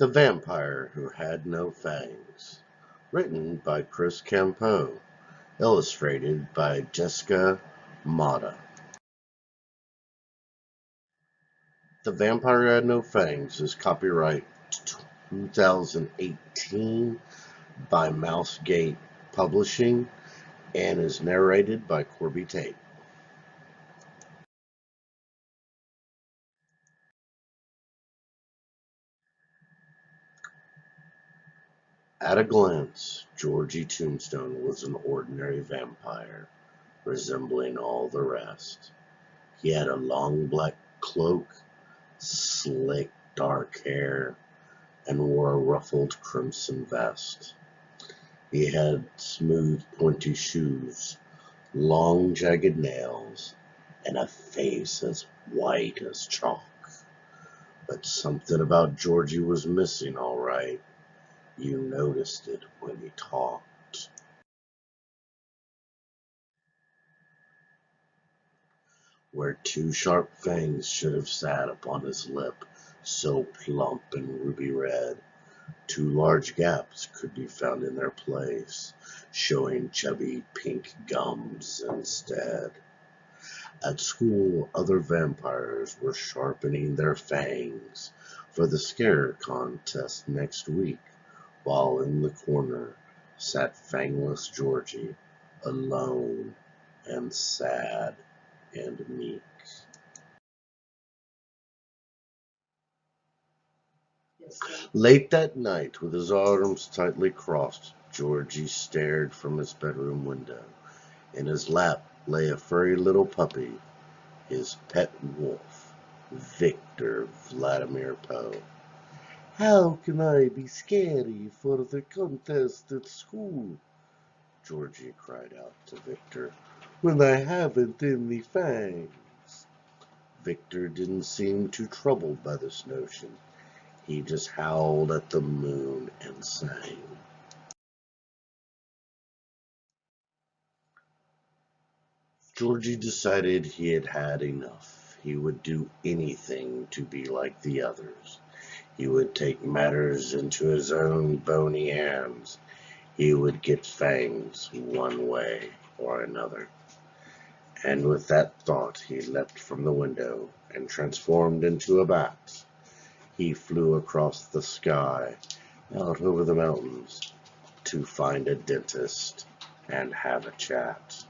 The Vampire Who Had No Fangs, written by Chris Campeau, illustrated by Jessica Mata. The Vampire Who Had No Fangs is copyright 2018 by Mousegate Publishing and is narrated by Corby Tate. At a glance, Georgie Tombstone was an ordinary vampire, resembling all the rest. He had a long black cloak, slick dark hair, and wore a ruffled crimson vest. He had smooth pointy shoes, long jagged nails, and a face as white as chalk. But something about Georgie was missing, all right. You noticed it when he talked. Where two sharp fangs should have sat upon his lip, so plump and ruby red, two large gaps could be found in their place, showing chubby pink gums instead. At school, other vampires were sharpening their fangs for the scare contest next week, while in the corner sat fangless Georgie, alone and sad and meek. Late that night, with his arms tightly crossed, Georgie stared from his bedroom window. In his lap lay a furry little puppy, his pet wolf, Victor Vladimir Poe. "How can I be scary for the contest at school?" Georgie cried out to Victor, "when I haven't any fangs." Victor didn't seem too troubled by this notion. He just howled at the moon and sang. Georgie decided he had had enough. He would do anything to be like the others. He would take matters into his own bony hands. He would get fangs one way or another. And with that thought, he leapt from the window and transformed into a bat. He flew across the sky, out over the mountains, to find a dentist and have a chat.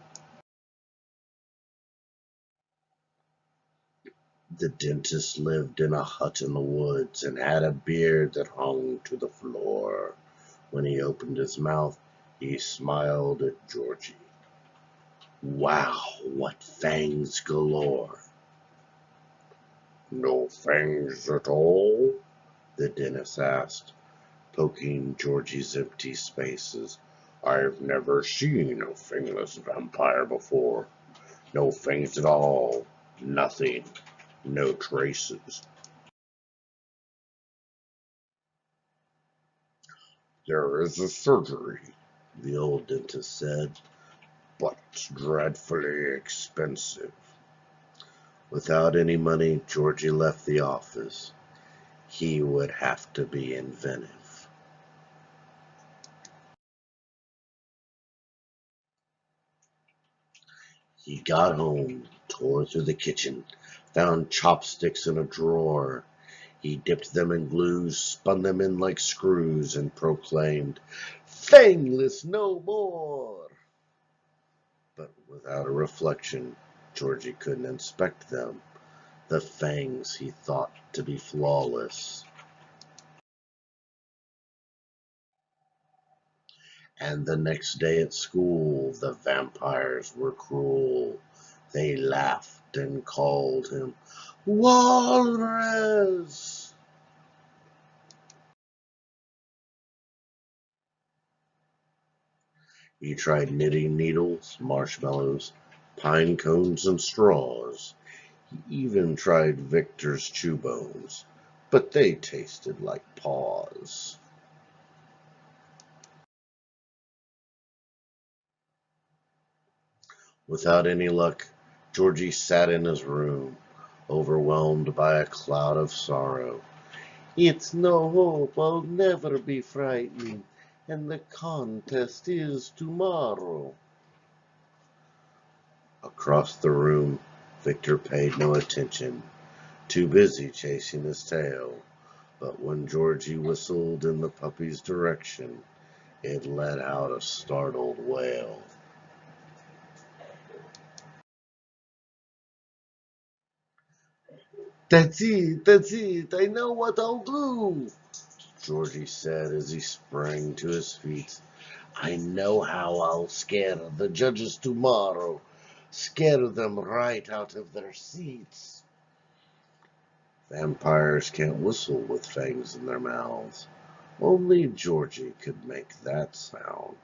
The dentist lived in a hut in the woods and had a beard that hung to the floor. When he opened his mouth, he smiled at Georgie. "Wow, what fangs galore!" "No fangs at all?" the dentist asked, poking Georgie's empty spaces. "I've never seen a fangless vampire before. No fangs at all. Nothing. No traces." "There is a surgery," the old dentist said, "but dreadfully expensive." Without any money, Georgie left the office. He would have to be inventive. He got home, tore through the kitchen, found chopsticks in a drawer. He dipped them in glue, spun them in like screws, and proclaimed, "Fangless no more!" But without a reflection, Georgie couldn't inspect them, the fangs he thought to be flawless. And the next day at school, the vampires were cruel. They laughed and called him Walrus. He tried knitting needles, marshmallows, pine cones, and straws. He even tried Victor's chew bones, but they tasted like paws. Without any luck, Georgie sat in his room, overwhelmed by a cloud of sorrow. It's no hope, I'll never be frightened, and the contest is tomorrow. Across the room, Victor paid no attention, too busy chasing his tail. But when Georgie whistled in the puppy's direction, it let out a startled wail. That's it, I know what I'll do, Georgie said as he sprang to his feet. I know how I'll scare the judges tomorrow. Scare them right out of their seats. Vampires can't whistle with fangs in their mouths. Only Georgie could make that sound.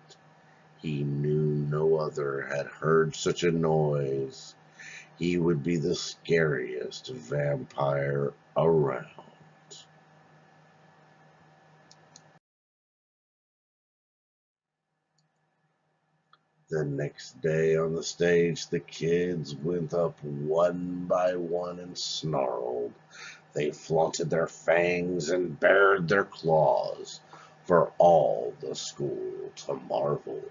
He knew no other had heard such a noise. He would be the scariest vampire around. The next day on the stage, the kids went up one by one and snarled. They flaunted their fangs and bared their claws for all the school to marvel.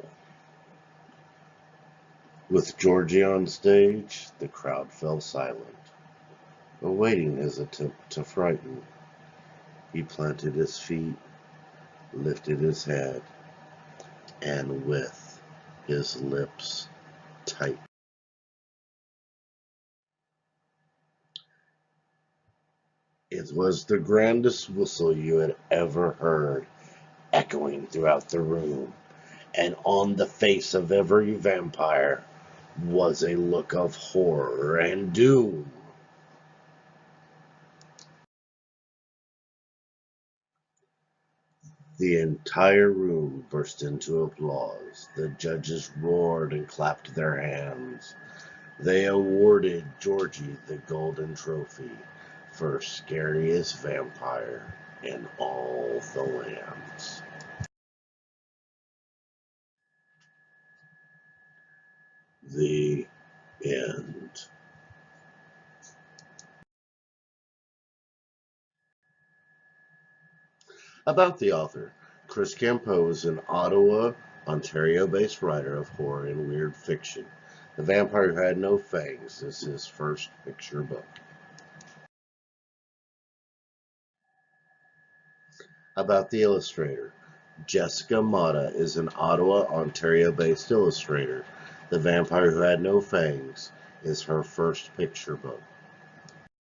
With Georgie on stage, the crowd fell silent, awaiting his attempt to frighten. He planted his feet, lifted his head, and with his lips tight. It was the grandest whistle you had ever heard, echoing throughout the room, and on the face of every vampire was a look of horror and doom. The entire room burst into applause. The judges roared and clapped their hands. They awarded Georgie the golden trophy for scariest vampire in all the lands. The end. About the author, Chris Campeau is an Ottawa, Ontario-based writer of horror and weird fiction. The Vampire Who Had No Fangs is his first picture book. About the illustrator, Jessica Motta is an Ottawa, Ontario-based illustrator. The Vampire Who Had No Fangs is her first picture book.